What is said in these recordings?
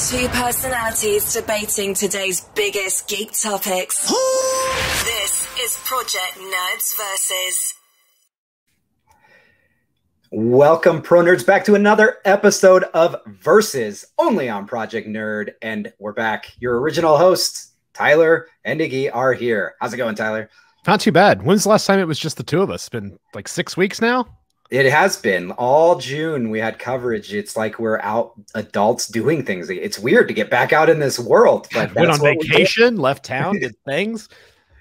Two personalities debating today's biggest geek topics. This is Project Nerds Versus. Welcome, Pro Nerds, back to another episode of Versus, only on Project Nerd, and we're back. Your original hosts, Tyler and Iggy, are here. How's it going, Tyler? Not too bad. When's the last time it was just the two of us? It's been like 6 weeks now? It has been. All June we had coverage. It's like we're out adults doing things. It's weird to get back out in this world. But went on vacation, left town, did things.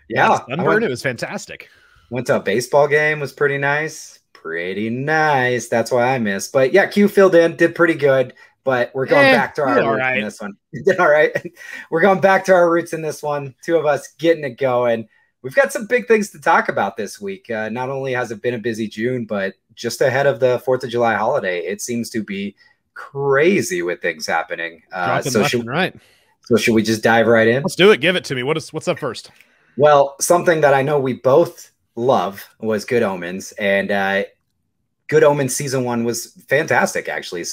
Yeah. Sunburn, it was fantastic. Went to a baseball game, was pretty nice. Pretty nice. That's why I missed. But yeah, Q filled in, did pretty good. But we're going back to our roots in this one. All right. We're going back to our roots in this one. Two of us getting it going. We've got some big things to talk about this week. Not only has it been a busy June, but just ahead of the 4th of July holiday, it seems to be crazy with things happening. So should we just dive right in? Let's do it. Give it to me. What's up first? Well, something that I know we both love was Good Omens, and Good Omens season 1 was fantastic, actually.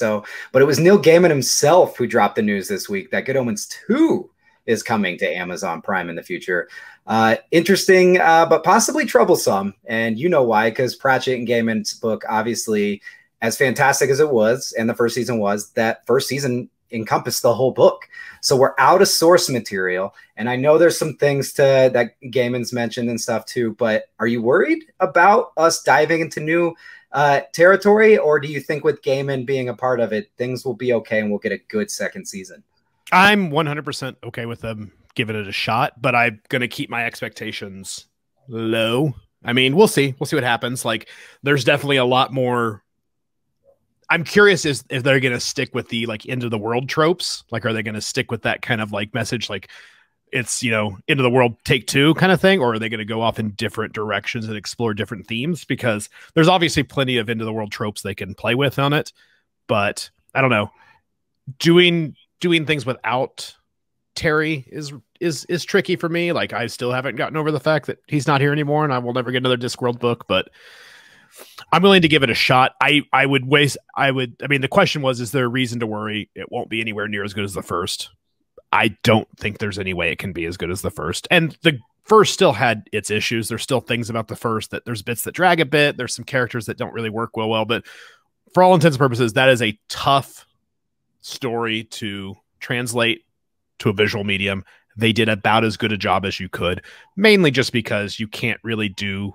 But it was Neil Gaiman himself who dropped the news this week that Good Omens 2 is coming to Amazon Prime in the future. Interesting, but possibly troublesome. And you know why, because Pratchett and Gaiman's book, obviously, as fantastic as it was, and the first season was, that first season encompassed the whole book. So we're out of source material. And I know there's some things that Gaiman's mentioned and stuff too, but are you worried about us diving into new territory? Or do you think with Gaiman being a part of it, things will be okay and we'll get a good second season? I'm 100% okay with them giving it a shot, but I'm going to keep my expectations low. I mean, we'll see. We'll see what happens. Like, there's definitely a lot more. I'm curious if they're going to stick with the like end of the world tropes. Like, are they going to stick with that kind of like message? Like, it's, you know, end of the world take 2 kind of thing, or are they going to go off in different directions and explore different themes? Because there's obviously plenty of end of the world tropes they can play with on it, but I don't know. Doing things without Terry is tricky for me. Like, I still haven't gotten over the fact that he's not here anymore, and I will never get another Discworld book, but I'm willing to give it a shot. I mean, the question was, is there a reason to worry it won't be anywhere near as good as the first? I don't think there's any way it can be as good as the first. And the first still had its issues. There's still things about the first that there's bits that drag a bit. There's some characters that don't really work well, but for all intents and purposes, that is a tough story to translate to a visual medium. They did about as good a job as you could, mainly just because you can't really do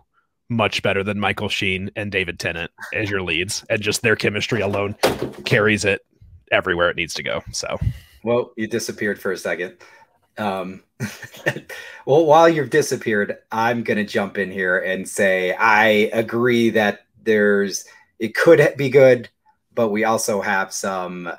much better than Michael Sheen and David Tennant as your leads, and just their chemistry alone carries it everywhere it needs to go. So, well, you disappeared for a second. Well, while you've disappeared, I'm going to jump in here and say I agree that it could be good, but we also have some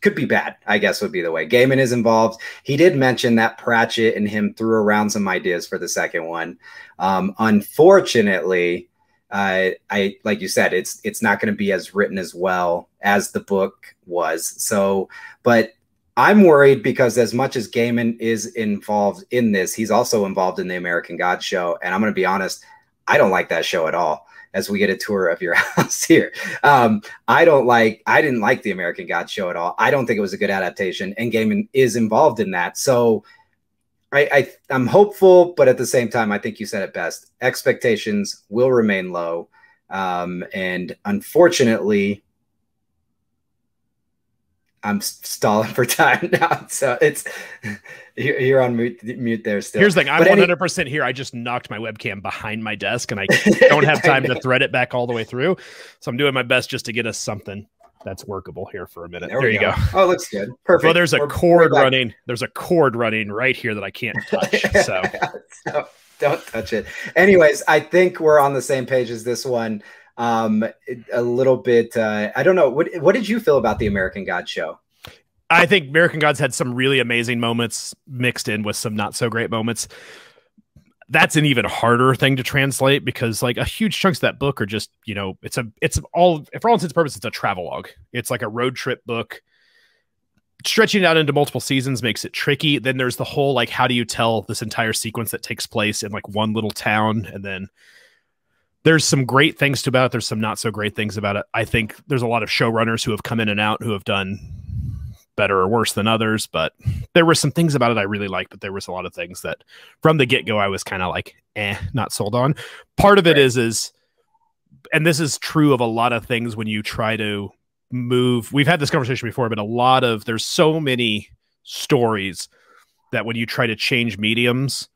could be bad, I guess would be the way. Gaiman is involved. He did mention that Pratchett and him threw around some ideas for the second one. Unfortunately, like you said, it's not going to be as written as well as the book was. So, but I'm worried because as much as Gaiman is involved in this, he's also involved in the American Gods show. And I'm going to be honest, I don't like that show at all. As we get a tour of your house here, I didn't like the American Gods show at all. I don't think it was a good adaptation, and Gaiman is involved in that. So I'm hopeful, but at the same time, I think you said it best. Expectations will remain low. And unfortunately, I'm stalling for time now. So you're on mute there still. Here's the thing. I'm 100% here. I just knocked my webcam behind my desk and I don't have time to thread it back all the way through. So I'm doing my best just to get us something that's workable here for a minute. There you go. Oh, it looks good. Perfect. Well, there's a cord running. There's a cord running right here that I can't touch. So don't touch it. Anyways, I think we're on the same page as this one. A little bit, I don't know. What did you feel about the American Gods show? I think American Gods had some really amazing moments mixed in with some not so great moments. That's an even harder thing to translate because like a huge chunks of that book are just, you know, it's all, for all intents and purposes, it's a travelogue. It's like a road trip book. Stretching it out into multiple seasons makes it tricky. Then there's the whole, like, how do you tell this entire sequence that takes place in like one little town? And then there's some great things about it. There's some not so great things about it. I think there's a lot of showrunners who have come in and out who have done better or worse than others, but there were some things about it I really liked, but there was a lot of things that from the get-go I was kind of like, not sold on. Part of it is, and this is true of a lot of things when you try to move, we've had this conversation before, but there's so many stories that when you try to change mediums,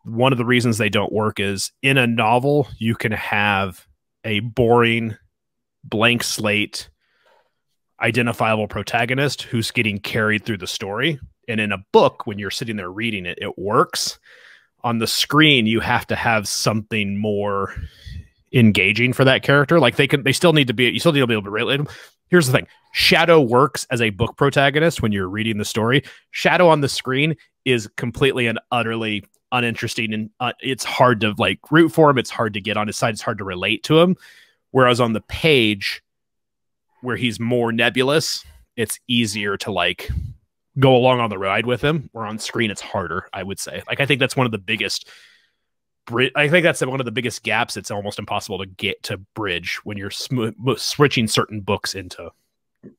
one of the reasons they don't work is in a novel, you can have a boring blank slate identifiable protagonist who's getting carried through the story. And in a book, when you're sitting there reading it, it works. On the screen, you have to have something more engaging for that character. Like you still need to be able to relate them. Here's the thing. Shadow works as a book protagonist when you're reading the story. Shadow on the screen is completely and utterly uninteresting, and it's hard to like root for him. It's hard to get on his side. It's hard to relate to him. Whereas on the page, where he's more nebulous, it's easier to like go along on the ride with him. Where on screen, it's harder, I would say. Like I think that's one of the biggest gaps. It's almost impossible to get to bridge when you're switching certain books into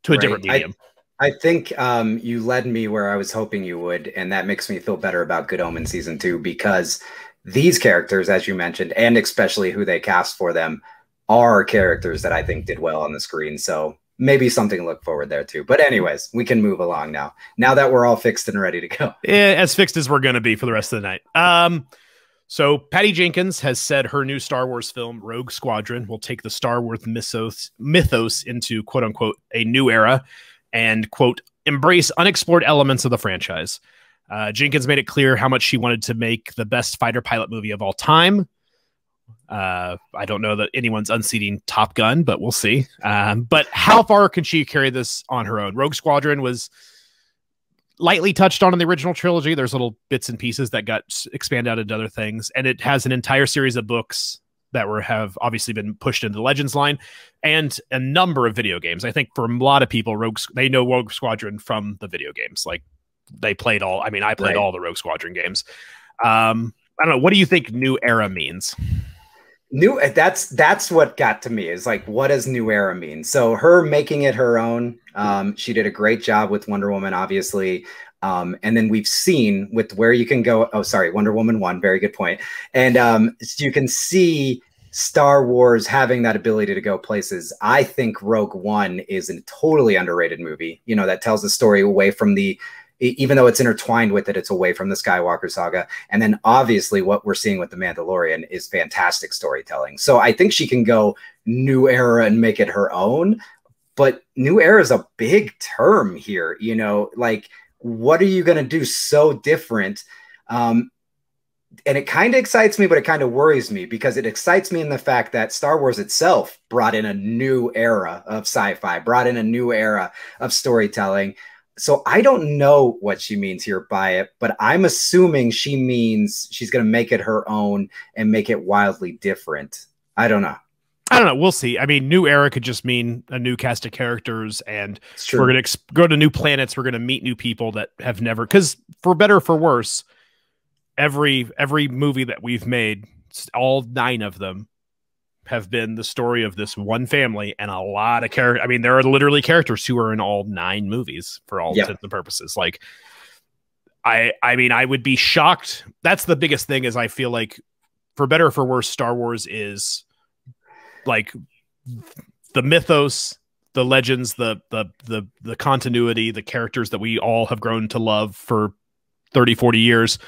a different medium. I think you led me where I was hoping you would, and that makes me feel better about Good Omens season 2, because these characters, as you mentioned, and especially who they cast for them, are characters that I think did well on the screen. So maybe something to look forward there too. But anyways, we can move along now that we're all fixed and ready to go. As fixed as we're going to be for the rest of the night. So Patty Jenkins has said her new Star Wars film, Rogue Squadron, will take the Star Wars mythos into, quote unquote, a new era and, quote, embrace unexplored elements of the franchise. Jenkins made it clear how much she wanted to make the best fighter pilot movie of all time. I don't know that anyone's unseating Top Gun, but we'll see. But how far can she carry this on her own? Rogue Squadron was lightly touched on in the original trilogy. There's little bits and pieces that got expanded out into other things, and it has an entire series of books that have obviously been pushed into the Legends line, and a number of video games. I think for a lot of people, they know Rogue Squadron from the video games. Like they played all. I mean, I played all the Rogue Squadron games. I don't know. What do you think new era means? That's what got to me, is like, what does new era mean? So her making it her own. She did a great job with Wonder Woman, obviously. And then we've seen with where you can go. Oh, sorry, Wonder Woman 1. Very good point. And you can see Star Wars having that ability to go places. I think Rogue One is a totally underrated movie, that tells the story away from even though it's intertwined with it, it's away from the Skywalker saga. And then obviously what we're seeing with The Mandalorian is fantastic storytelling. So I think she can go new era and make it her own. But new era is a big term here, like, what are you going to do so different? And it kind of excites me, but it kind of worries me, because it excites me in the fact that Star Wars itself brought in a new era of sci-fi, brought in a new era of storytelling. So I don't know what she means here by it, but I'm assuming she means she's going to make it her own and make it wildly different. I don't know. We'll see. I mean, new era could just mean a new cast of characters, and we're going to go to new planets. We're going to meet new people that have never, because for better or for worse, every movie that we've made, all 9 of them have been the story of this one family and a lot of characters. I mean, there are literally characters who are in all 9 movies for all intents and purposes. Like, I mean, I would be shocked. That's the biggest thing, is I feel like, for better or for worse, Star Wars is like the mythos, the legends, the continuity, the characters that we all have grown to love for 30, 40 years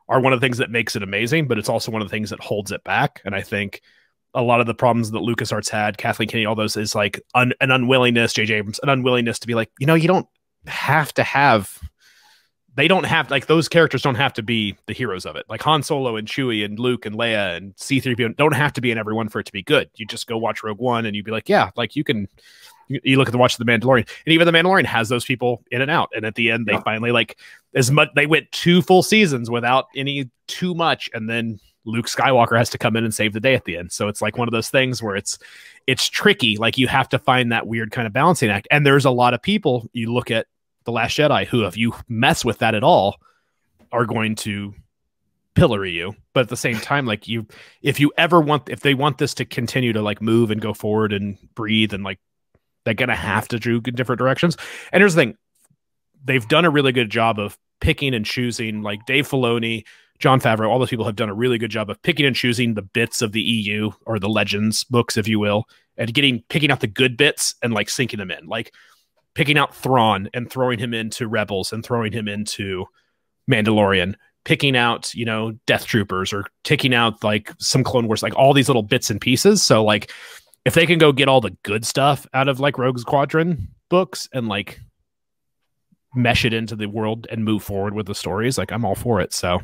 are one of the things that makes it amazing, but it's also one of the things that holds it back. And I think a lot of the problems that LucasArts had, Kathleen Kennedy, all those, is like an unwillingness, J.J. Abrams, an unwillingness to be like, you don't have to have, like, those characters don't have to be the heroes of it. Like Han Solo and Chewie and Luke and Leia and C-3PO don't have to be in everyone for it to be good. You just go watch Rogue One and you'd be like, yeah, like you look at the watch of The Mandalorian, and even The Mandalorian has those people in and out. And at the end, they finally, like, they went 2 full seasons without any too much. And then Luke Skywalker has to come in and save the day at the end. So it's like one of those things where it's tricky. Like, you have to find that weird kind of balancing act. And there's a lot of people, you look at The Last Jedi, who, if you mess with that at all, are going to pillory you. But at the same time, like, if they want this to continue to like move and go forward and breathe, and like, they're going to have to do in different directions. And here's the thing. they've done a really good job of picking and choosing. Like Dave Filoni, Jon Favreau, all those people have done a really good job of picking and choosing the bits of the EU or the Legends books, if you will, and picking out the good bits and like sinking them in, like picking out Thrawn and throwing him into Rebels and throwing him into Mandalorian, picking out, you know, Death Troopers, or taking out like some Clone Wars, like all these little bits and pieces. So like if they can go get all the good stuff out of like Rogue Squadron books and like mesh it into the world and move forward with the stories, like I'm all for it. So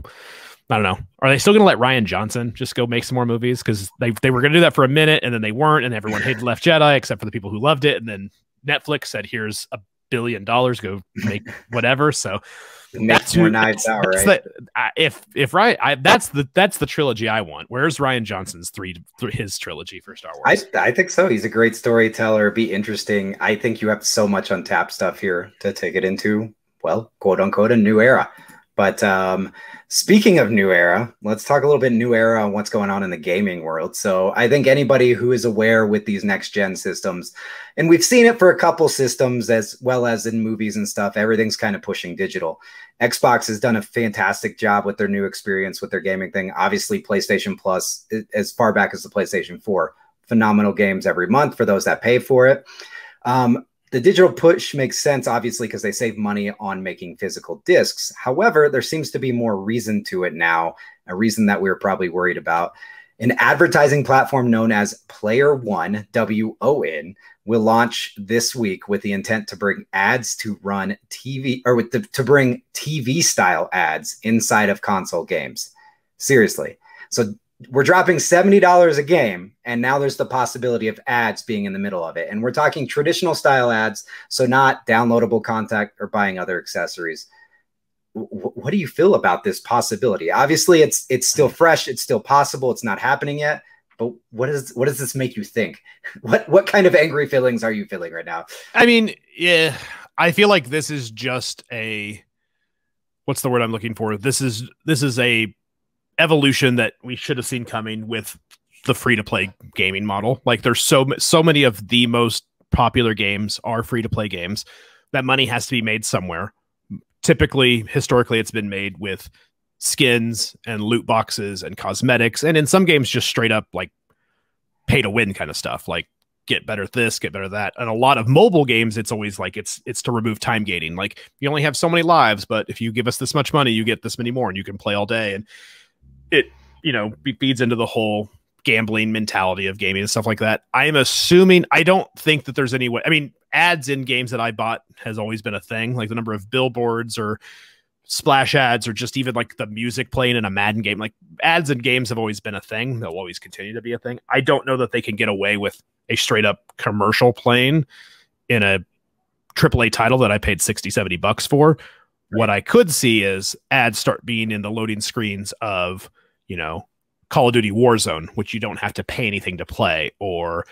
I don't know. Are they still going to let Rian Johnson just go make some more movies? Because they were going to do that for a minute and then they weren't, and everyone hated Left Jedi except for the people who loved it. And then Netflix said, "Here's $1 billion, go make whatever." So that's more Knives Out, right? That's the trilogy I want. Where's Rian Johnson's his trilogy for Star Wars? I think so. He's a great storyteller. It'd be interesting. I think you have so much untapped stuff here to take it into, well, quote unquote, a new era. But speaking of new era, let's talk a little bit new era on what's going on in the gaming world. So I think anybody who is aware with these next gen systems, and we've seen it for a couple systems as well as in movies and stuff, everything's kind of pushing digital. Xbox has done a fantastic job with their new experience with their gaming thing. Obviously, PlayStation Plus, as far back as the PlayStation 4, phenomenal games every month for those that pay for it. The digital push makes sense, obviously, because they save money on making physical discs. However, there seems to be more reason to it now, a reason that we were probably worried about. An advertising platform known as Player One, WON, will launch this week with the intent to bring ads to run TV, or to bring TV-style ads inside of console games. Seriously. So we're dropping $70 a game, and now there's the possibility of ads being in the middle of it. And we're talking traditional style ads, so not downloadable content or buying other accessories. What do you feel about this possibility? Obviously, it's still fresh, it's still possible, it's not happening yet. But what does this make you think? What kind of angry feelings are you feeling right now? I mean, yeah, I feel like this is just what's the word I'm looking for? This is a evolution that we should have seen coming with the free-to-play gaming model. Like there's so many of the most popular games are free-to-play games. That money has to be made somewhere. Typically, historically, it's been made with skins and loot boxes and cosmetics, and in some games just straight up like pay to win kind of stuff, like get better at this, get better at that. And a lot of mobile games, it's always like it's to remove time gating. Like you only have so many lives, but if you give us this much money, you get this many more and you can play all day. And it, you know, feeds into the whole gambling mentality of gaming and stuff like that. I'm assuming, I don't think that there's any way. I mean, ads in games that I bought has always been a thing, like the number of billboards or splash ads, or just even like the music playing in a Madden game. Like ads in games have always been a thing. They'll always continue to be a thing. I don't know that they can get away with a straight up commercial playing in a AAA title that I paid $60-70 for. Right. What I could see is ads start being in the loading screens of, you know, Call of Duty Warzone, which you don't have to pay anything to play, or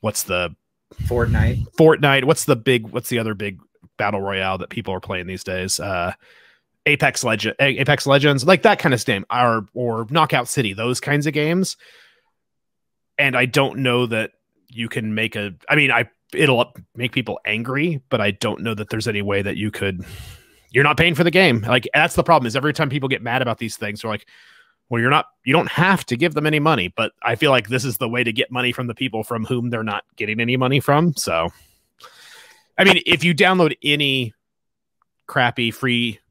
what's the Fortnite. What's the other big battle royale that people are playing these days? Apex Legends, like that kind of game, or Knockout City, those kinds of games. And I don't know that you can make it'll make people angry, but I don't know that there's any way that you're not paying for the game. Like that's the problem, is every time people get mad about these things, they're like, well, you don't have to give them any money, but I feel like this is the way to get money from the people from whom they're not getting any money from. So, I mean, if you download any crappy free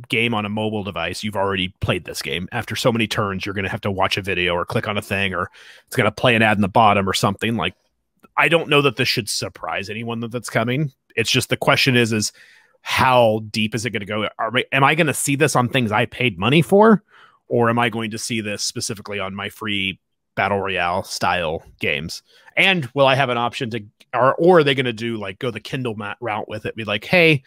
game on a mobile device, you've already played this game. After so many turns, you're going to have to watch a video or click on a thing, or it's going to play an ad in the bottom or something. Like, I don't know that this should surprise anyone that's coming. It's just the question is how deep is it going to go? Am I going to see this on things I paid money for? Or am I going to see this specifically on my free battle royale style games? And will I have an option to, or are they going to do like go the Kindle route with it? Be like, hey,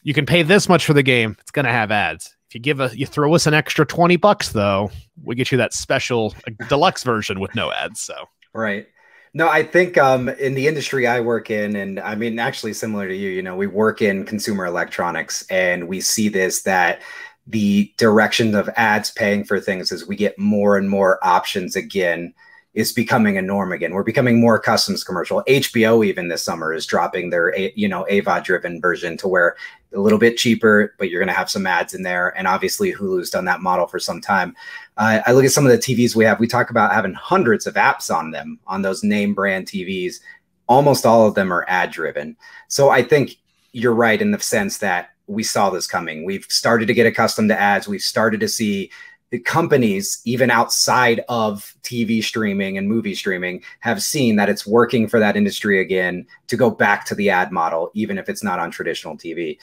you can pay this much for the game. It's going to have ads. If you throw us an extra $20 though, we get you that special deluxe version with no ads. So, right. No, I think in the industry I work in, and I mean, actually similar to you, you know, we work in consumer electronics, and we see this, that the direction of ads paying for things as we get more and more options again is becoming a norm again. We're becoming more customs commercial. HBO even this summer is dropping their, AVOD driven version to where a little bit cheaper, but you're going to have some ads in there. And obviously Hulu's done that model for some time. I look at some of the TVs we have. We talk about having hundreds of apps on them, on those name brand TVs. Almost all of them are ad driven. So I think you're right in the sense that we saw this coming. We've started to get accustomed to ads. We've started to see the companies, even outside of TV streaming and movie streaming, have seen that it's working for that industry again to go back to the ad model, even if it's not on traditional TV.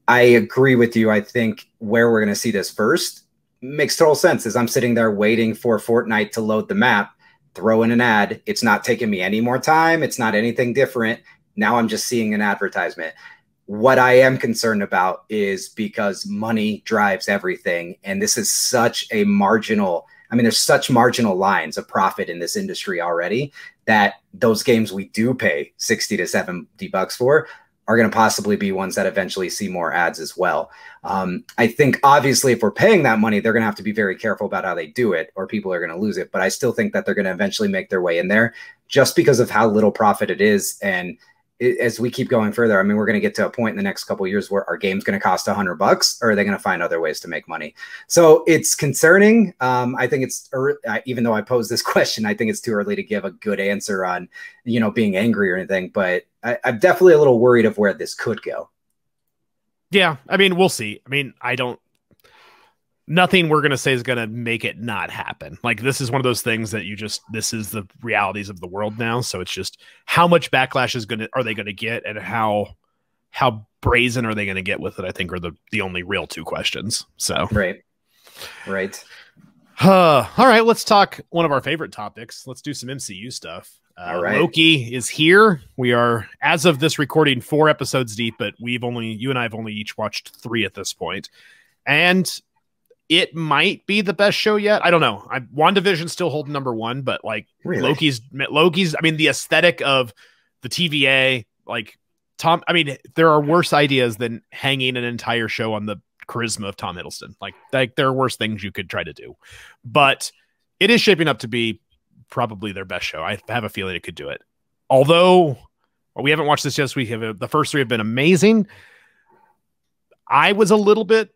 I agree with you. I think where we're going to see this first makes total sense. As I'm sitting there waiting for Fortnite to load the map, throw in an ad. It's not taking me any more time. It's not anything different. Now I'm just seeing an advertisement. What I am concerned about is because money drives everything. And this is such a marginal, there's such marginal lines of profit in this industry already that those games we do pay 60 to 70 bucks for are going to possibly be ones that eventually see more ads as well. I think obviously if we're paying that money, they're going to have to be very careful about how they do it or people are going to lose it. But I still think that they're going to eventually make their way in there just because of how little profit it is. And as we keep going further, we're going to get to a point in the next couple of years where our game's going to cost $100, or are they going to find other ways to make money? So it's concerning. I think it's, even though I posed this question, I think it's too early to give a good answer on, being angry or anything, but I'm definitely a little worried of where this could go. Yeah. We'll see. Nothing we're going to say is going to make it not happen. Like, this is one of those things that this is the realities of the world now. So it's just how much backlash are they going to get, and how brazen are they going to get with it, I think are the only real two questions. So, right. All right. Let's talk one of our favorite topics. Let's do some MCU stuff. All right. Loki is here. We are, as of this recording, 4 episodes deep, but you and I have only each watched 3 at this point. And it might be the best show yet. I don't know. WandaVision's still holding number 1, but really? Loki's, the aesthetic of the TVA, there are worse ideas than hanging an entire show on the charisma of Tom Hiddleston. There are worse things you could try to do, but it is shaping up to be probably their best show. I have a feeling it could do it. Although we haven't watched this yet. So the first 3 have been amazing. I was a little bit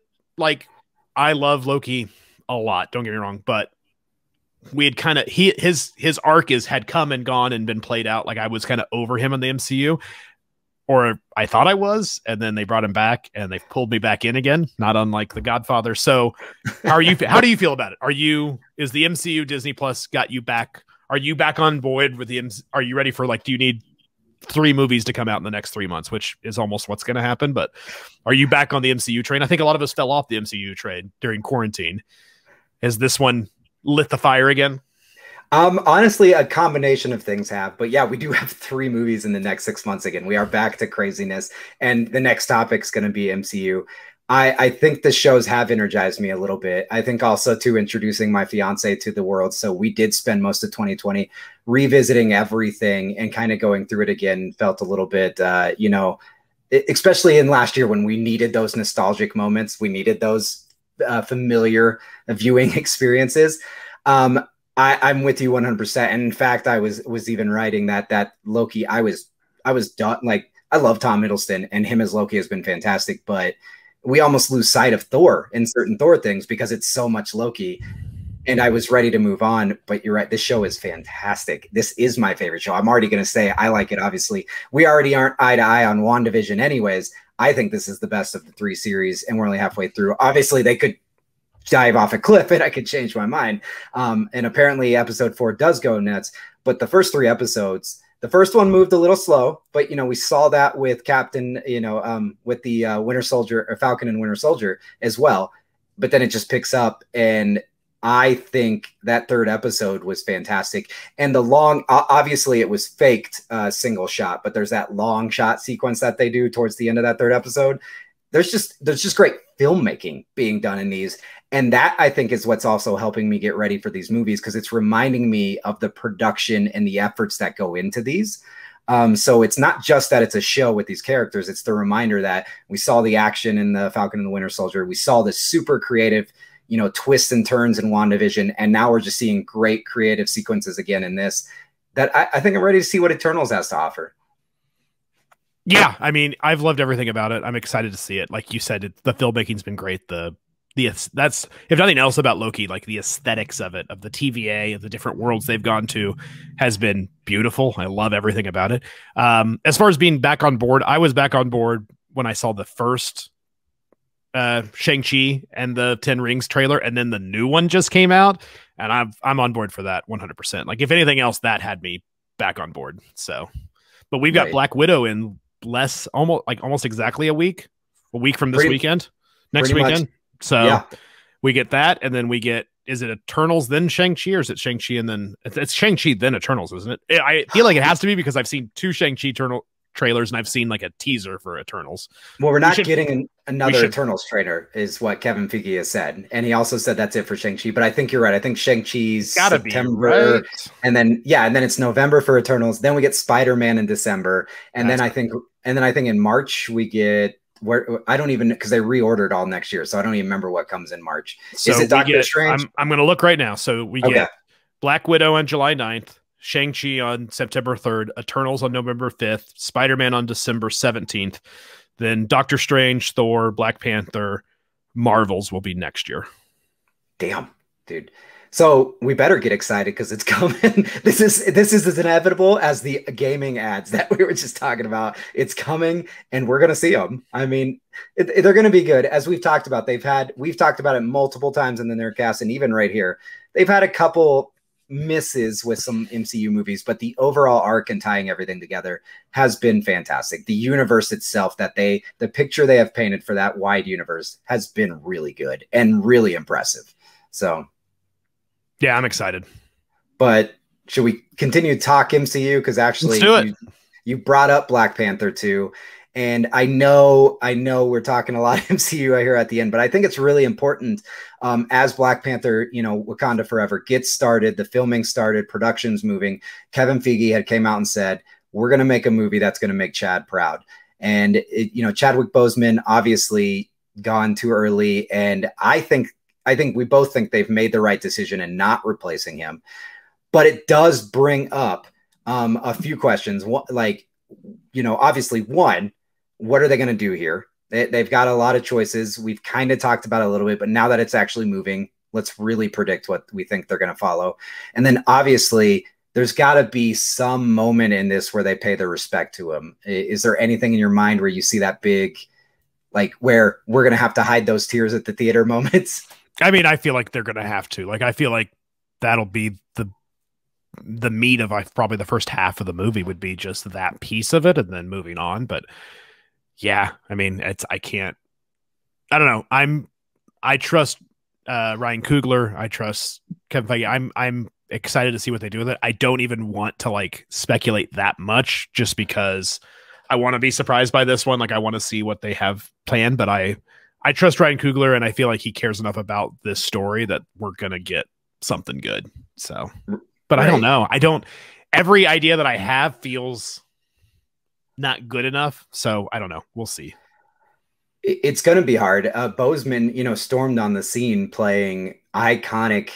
I love Loki a lot, don't get me wrong, but we had kind of his arc had come and gone and been played out. I was kind of over him in the MCU, or I thought I was, and then they brought him back and they pulled me back in again, not unlike The Godfather. So how do you feel about it? Is the MCU Disney Plus got you back? Are you back on board with are you ready for do you need 3 movies to come out in the next 3 months, which is almost what's going to happen? But are you back on the MCU train? I think a lot of us fell off the MCU train during quarantine. Has this one lit the fire again? Honestly, a combination of things have, but yeah, we do have 3 movies in the next 6 months again. We are back to craziness, and the next topic's going to be MCU. I think the shows have energized me a little bit. I think also too, introducing my fiance to the world. So we did spend most of 2020 revisiting everything and kind of going through it again. Felt a little bit, especially in last year when we needed those nostalgic moments. We needed those familiar viewing experiences. I'm with you 100%. And in fact, I was even writing that Loki, I was done. I love Tom Hiddleston, and him as Loki has been fantastic, but we almost lose sight of Thor in certain Thor things because it's so much Loki. And I was ready to move on, but you're right. This show is fantastic. This is my favorite show. I'm already going to say I like it. Obviously, we already aren't eye to eye on WandaVision anyways. I think this is the best of the 3 series, and we're only halfway through. Obviously, they could dive off a cliff and I could change my mind. And apparently episode 4 does go nuts, but the first 3 episodes, the first one moved a little slow, but we saw that with Captain, with the Winter Soldier or Falcon and Winter Soldier as well. But then it just picks up, and I think that 3rd episode was fantastic. And the obviously it was faked single shot, but there's that long shot sequence that they do towards the end of that 3rd episode. There's just great filmmaking being done in these. And that, I think, is what's also helping me get ready for these movies, because it's reminding me of the production and the efforts that go into these. So it's not just that it's a show with these characters. It's the reminder that we saw the action in the Falcon and the Winter Soldier. We saw this super creative, twists and turns in WandaVision, and now we're just seeing great creative sequences again in this, that I think I'm ready to see what Eternals has to offer. Yeah, I mean, I've loved everything about it. I'm excited to see it. Like you said, the filmmaking's been great. That's, if nothing else about Loki, like the aesthetics of it, of the TVA, of the different worlds they've gone to, has been beautiful. I love everything about it. As far as being back on board, I was back on board when I saw the first Shang-Chi and the 10 Rings trailer, and then the new one just came out, and I'm on board for that 100%. Like, if anything else, that had me back on board. So, but we've got Black Widow in almost exactly a week from this weekend, next weekend. Much. So yeah. We get that, and then we get, is it Eternals then Shang-Chi, or is it Shang-Chi and then it's Shang-Chi then Eternals, isn't it? I feel like it has to be, because I've seen 2 Shang-Chi trailers, and I've seen like a teaser for Eternals. Well, we're not getting another Eternals trailer, is what Kevin Feige has said, and he also said that's it for Shang-Chi. But I think you're right. I think Shang-Chi's gotta September, be, right? and then it's November for Eternals. Then we get Spider-Man in December, and then I think in March we get, I don't even, because they reordered all next year, so I don't even remember what comes in March. So is it Doctor Strange? I'm going to look right now. So we get Black Widow on July 9th, Shang-Chi on September 3rd, Eternals on November 5th, Spider-Man on December 17th, then Doctor Strange, Thor, Black Panther, Marvels will be next year. Damn, dude. So we better get excited, because it's coming. This is as inevitable as the gaming ads that we were just talking about. It's coming, and we're going to see them. I mean, they're going to be good. As we've talked about, we've talked about it multiple times in the Nerdcast, and even right here, they've had a couple misses with some MCU movies, but the overall arc and tying everything together has been fantastic. The universe itself, the picture they have painted for that wide universe, has been really good and really impressive. So yeah, I'm excited. But should we continue to talk MCU? Because actually, you brought up Black Panther 2, and I know we're talking a lot of MCU here at the end, but I think it's really important as Black Panther, Wakanda Forever gets started, the filming started, production's moving. Kevin Feige had came out and said, we're going to make a movie that's going to make Chad proud. And Chadwick Boseman obviously gone too early, and I think we both think they've made the right decision in not replacing him. But it does bring up a few questions. Obviously, one, what are they going to do here? They've got a lot of choices. We've kind of talked about it a little bit, but now that it's actually moving, let's really predict what we think they're going to follow. And then obviously, there's got to be some moment in this where they pay their respect to him. Is there anything in your mind where you see that big, like, where we're going to have to hide those tears at the theater moments? I mean, I feel like they're going to have to. Like, I feel like that'll be the meat of probably the first half of the movie would be just that piece of it, and then moving on. But yeah, I mean, I don't know. I trust Ryan Coogler. I trust Kevin Feige. I'm excited to see what they do with it. I don't even want to like speculate that much, just because I want to be surprised by this one. Like, I want to see what they have planned, but I trust Ryan Coogler, and I feel like he cares enough about this story that we're going to get something good. So, but right. I don't know. Every idea that I have feels not good enough. So I don't know. We'll see. It's going to be hard. Boseman, stormed on the scene playing iconic,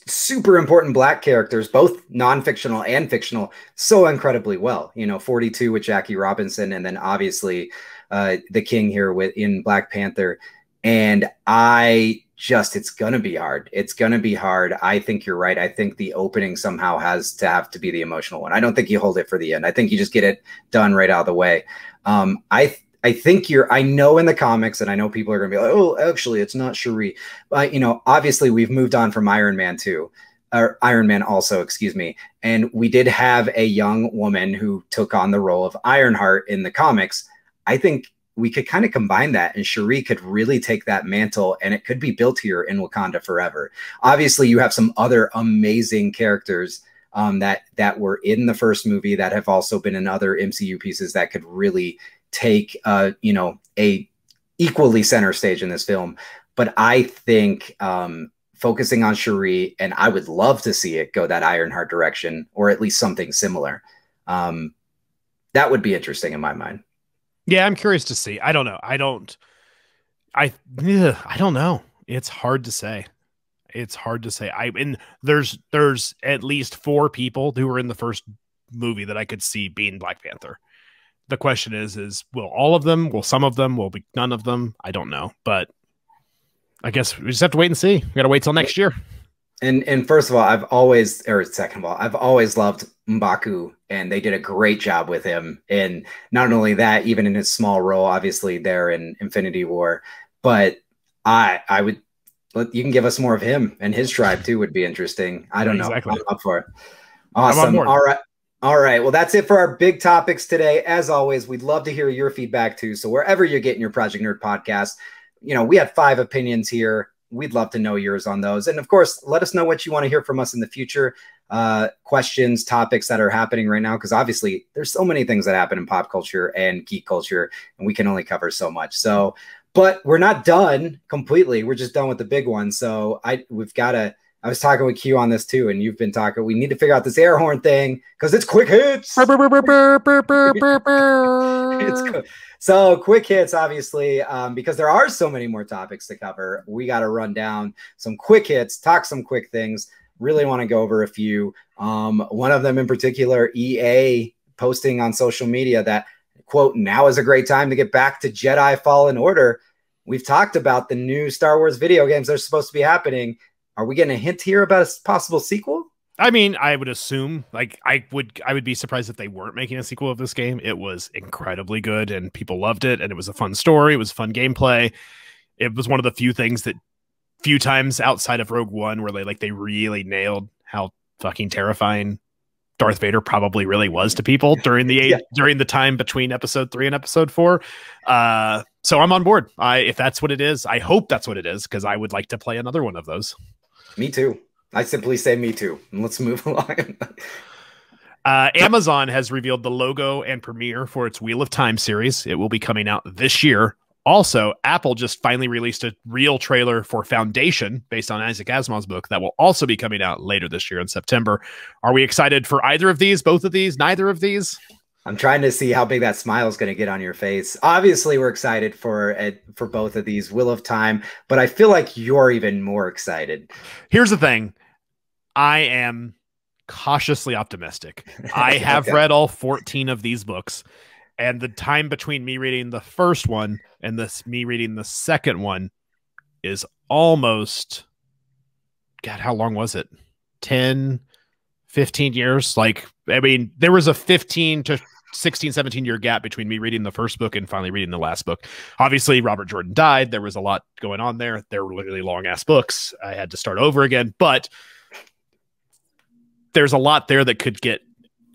super important Black characters, both non-fictional and fictional, so incredibly well. 42 with Jackie Robinson, and then obviously the King here in Black Panther. And it's going to be hard. It's going to be hard. I think you're right. I think the opening somehow has to be the emotional one. I don't think you hold it for the end. I think you just get it done right out of the way. I think I know in the comics, and I know people are going to be like, oh, actually, it's not Shuri. But, obviously we've moved on from Iron Man 2, or Iron Man also, excuse me. And we did have a young woman who took on the role of Ironheart in the comics. I think we could kind of combine that, and Shuri could really take that mantle, and it could be built here in Wakanda Forever. Obviously, you have some other amazing characters that were in the first movie that have also been in other MCU pieces that could really take a equally center stage in this film. But I think focusing on Shuri, and I would love to see it go that Ironheart direction, or at least something similar. That would be interesting in my mind. Yeah, I'm curious to see. I don't know. I don't know. It's hard to say. It's hard to say. And there's at least 4 people who were in the first movie that I could see being Black Panther. The question is will all of them, will some of them, will be none of them? I don't know, but I guess we just have to wait and see. We got to wait till next year. And first of all, second of all, I've always loved M'Baku, and they did a great job with him. And not only that, even in his small role, obviously there in Infinity War, but I would, you can give us more of him, and his tribe too would be interesting. I don't know. Exactly. I'm up for it. Awesome. All right. All right. Well, that's it for our big topics today. As always, we'd love to hear your feedback too. So wherever you're getting your Project Nerd podcast, we had 5 opinions here. We'd love to know yours on those. And of course, let us know what you want to hear from us in the future. Questions, topics that are happening right now. Because obviously there's so many things that happen in pop culture and geek culture, and we can only cover so much. So, but we're not done completely. We're just done with the big one. So I was talking with Q on this too, and you've been talking. We need to figure out this air horn thing because it's quick hits. So quick hits, obviously, because there are so many more topics to cover. We got to run down some quick hits, talk some quick things. Really want to go over a few. One of them in particular, EA posting on social media that, quote, now is a great time to get back to Jedi Fallen Order. We've talked about the new Star Wars video games that are supposed to be happening. Are we getting a hint here about a possible sequel? I mean, I would assume, like, I would be surprised if they weren't making a sequel of this game. It was incredibly good, and people loved it, and it was a fun story. It was fun gameplay. It was one of the few times outside of Rogue One where they really nailed how fucking terrifying Darth Vader probably really was to people during the time between episode 3 and episode 4. So I'm on board. If that's what it is, I hope that's what it is, because I would like to play another one of those. Me too. I simply say me too. Let's move along. Amazon has revealed the logo and premiere for its Wheel of Time series. It will be coming out this year. Also, Apple just finally released a real trailer for Foundation based on Isaac Asimov's book that will also be coming out later this year in September. Are we excited for either of these, both of these, neither of these? I'm trying to see how big that smile is going to get on your face. Obviously, we're excited for both of these, Wheel of Time, but I feel like you're even more excited. Here's the thing. I am cautiously optimistic. I have read all 14 of these books, and the time between me reading the first one and me reading the second one is almost, God, how long was it? 10, 15 years? There was a 15 to 16, 17-year gap between me reading the first book and finally reading the last book. Obviously, Robert Jordan died. There was a lot going on there. They were literally long-ass books. I had to start over again, but there's a lot there that could get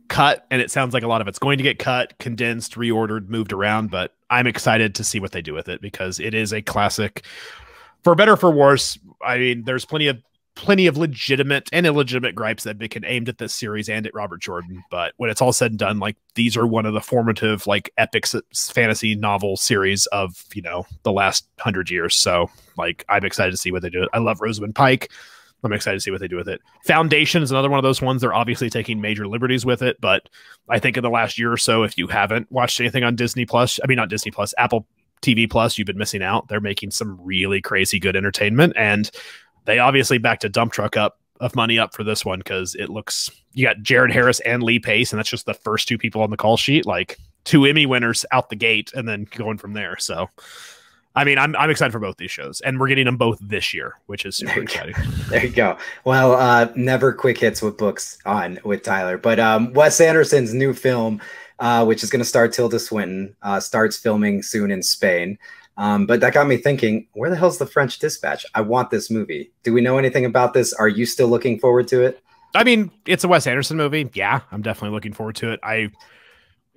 cut, and it sounds like a lot of it's going to get cut, condensed, reordered, moved around, but I'm excited to see what they do with it because it is a classic. For better or for worse, I mean, there's plenty of legitimate and illegitimate gripes that have been aimed at this series and at Robert Jordan, but when it's all said and done, these are one of the formative epic fantasy novel series of the last 100 years. So I'm excited to see what they do. I love Rosamund Pike. I'm excited to see what they do with it. Foundation is another one of those ones. They're obviously taking major liberties with it, but I think in the last year or so, if you haven't watched anything on Apple TV Plus, you've been missing out. They're making some really crazy good entertainment, and they obviously backed a dump truck up of money up for this one because it looks, you got Jared Harris and Lee Pace, and that's just the first 2 people on the call sheet, 2 Emmy winners out the gate and then going from there. So I mean, I'm excited for both these shows, and we're getting them both this year, which is super exciting. There you go. Well, never quick hits with books on with Tyler, but Wes Anderson's new film, which is going to star Tilda Swinton, starts filming soon in Spain. But that got me thinking, where the hell's the French Dispatch? I want this movie. Do we know anything about this? Are you still looking forward to it? I mean, it's a Wes Anderson movie. Yeah, I'm definitely looking forward to it.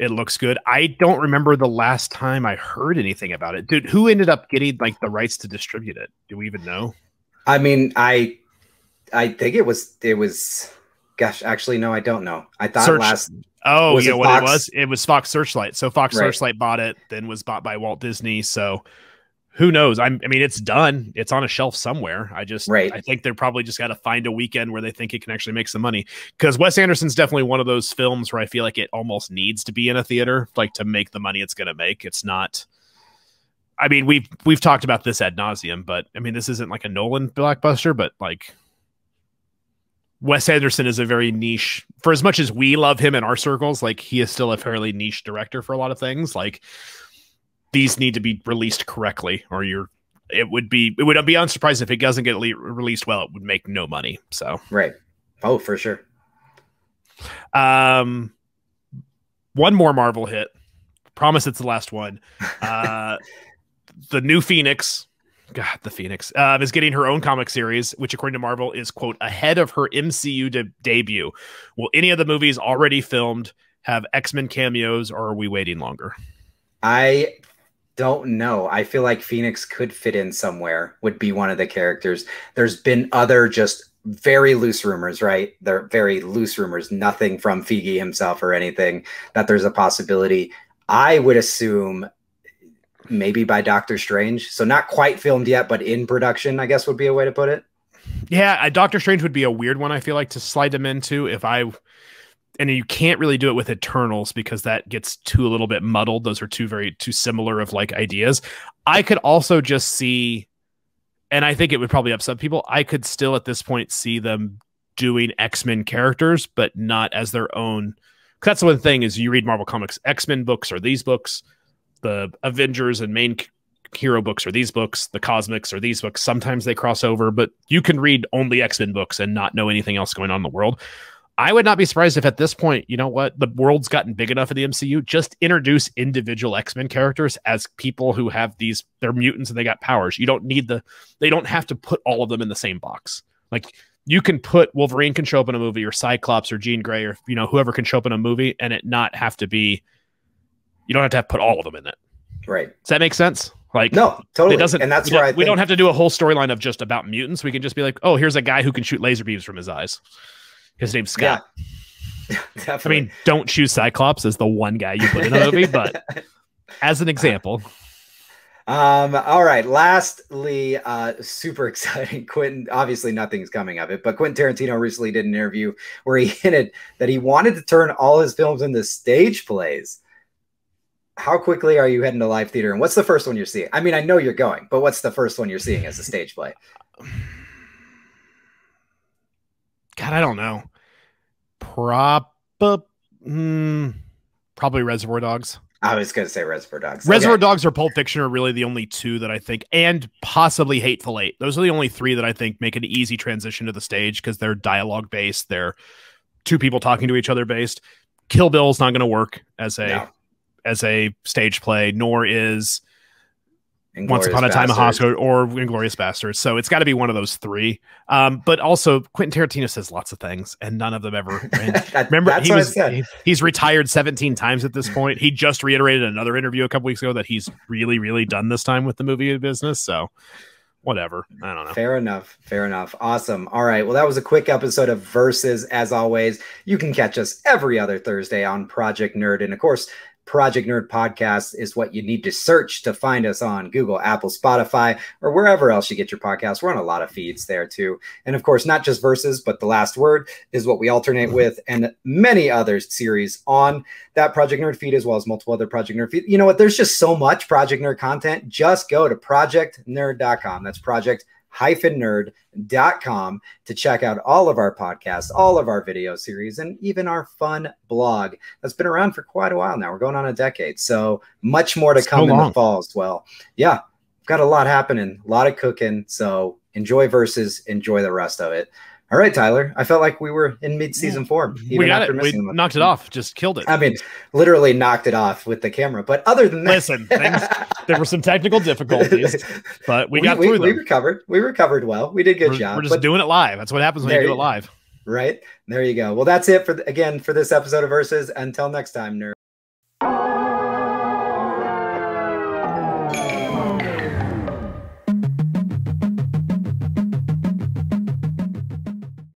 It looks good. I don't remember the last time I heard anything about it. Dude, who ended up getting the rights to distribute it? Do we even know? I mean, I think it was gosh, actually, no, I don't know. I thought it was Fox Searchlight. So Fox Searchlight bought it, then was bought by Walt Disney. So who knows? I mean, it's done. It's on a shelf somewhere. I think they're probably just got to find a weekend where they think it can actually make some money. Because Wes Anderson's definitely one of those films where I feel like it almost needs to be in a theater, to make the money it's going to make. It's not I mean, we've talked about this ad nauseum, but I mean, this isn't like a Nolan blockbuster, but like Wes Anderson is a very niche, for as much as we love him in our circles, like he is still a fairly niche director for a lot of things. Like these need to be released correctly, or it would be unsurprised if it doesn't get released well, it would make no money. So, right. Oh, for sure. One more Marvel hit. Promise it's the last one. The new Phoenix, the Phoenix, is getting her own comic series, which according to Marvel is, quote, ahead of her MCU debut. Will any of the movies already filmed have X-Men cameos, or are we waiting longer? I don't know. I feel like Phoenix could fit in somewhere, would be one of the characters. There's been other just very loose rumors, right? They're very loose rumors, nothing from Feige himself or anything, that there's a possibility. I would assume maybe by Doctor Strange. So not quite filmed yet, but in production, I guess would be a way to put it. Yeah, Doctor Strange would be a weird one, I feel like, to slide them into. And you can't really do it with Eternals because that gets a little bit muddled. Those are too similar of like ideas. I could also just see, and I think it would probably upset people, I could still at this point see them doing X-Men characters, but not as their own. Because that's the one thing is you read Marvel Comics, X-Men books are these books, the Avengers and main hero books are these books, the Cosmics are these books. Sometimes they cross over, but you can read only X-Men books and not know anything else going on in the world. I would not be surprised if at this point, you know what, the world's gotten big enough in the MCU, just introduce individual X-Men characters as people who have they're mutants and they got powers. You don't need they don't have to put all of them in the same box. Like you can put Wolverine can show up in a movie, or Cyclops or Jean Grey, or, you know, whoever can show up in a movie, and it not have to be, you don't have to put all of them in it. Right. Does that make sense? Like, no, totally. It doesn't, and that's where we don't have to do a whole storyline of just about mutants. We can just be like, oh, here's a guy who can shoot laser beams from his eyes. His name's Scott. Yeah, definitely. I mean, don't choose Cyclops as the one guy you put in a movie, but as an example. All right. Lastly, super exciting. Quentin, obviously nothing's coming of it, but Quentin Tarantino recently did an interview where he hinted that he wanted to turn all his films into stage plays. How quickly are you heading to live theater? And what's the first one you're seeing? I mean, I know you're going, but what's the first one you're seeing as a stage play? God, I don't know. Probably Reservoir Dogs. I was going to say Reservoir Dogs. Reservoir Dogs or Pulp Fiction are really the only two that I think, and possibly Hateful Eight. Those are the only three that I think make an easy transition to the stage because they're dialogue based. They're two people talking to each other based. Kill Bill's not going to work as a stage play, nor is Once Upon a Time in Hollywood or Inglourious Basterds. So it's got to be one of those three. But also Quentin Tarantino says lots of things and none of them ever. Remember, he's retired 17 times at this point. He just reiterated in another interview a couple weeks ago that he's really, really done this time with the movie business. So whatever. I don't know. Fair enough. Fair enough. Awesome. All right. Well, that was a quick episode of Versus. As always, you can catch us every other Thursday on Project Nerd. And of course, Project Nerd Podcast is what you need to search to find us on Google, Apple, Spotify, or wherever else you get your podcasts. We're on a lot of feeds there too. And of course, not just Versus, but The Last Word is what we alternate with, and many other series on that Project Nerd feed, as well as multiple other Project Nerd feeds. You know what? There's just so much Project Nerd content. Just go to projectnerd.com. That's project-nerd.com to check out all of our podcasts, all of our video series, and even our fun blog that's been around for quite a while now. We're going on a decade. So much more to come in the fall as well. Yeah, got a lot happening, a lot of cooking. So enjoy Versus, enjoy the rest of it. All right, Tyler. I felt like we were in mid-season form. We got it. We knocked it off. Just killed it. I mean, literally knocked it off with the camera. But other than that, listen, there were some technical difficulties, but we got through them. We recovered. We recovered well. We did a good job. We're just doing it live. That's what happens when you do it live. Right. There you go. Well, that's it for this episode of Versus. Until next time, nerd.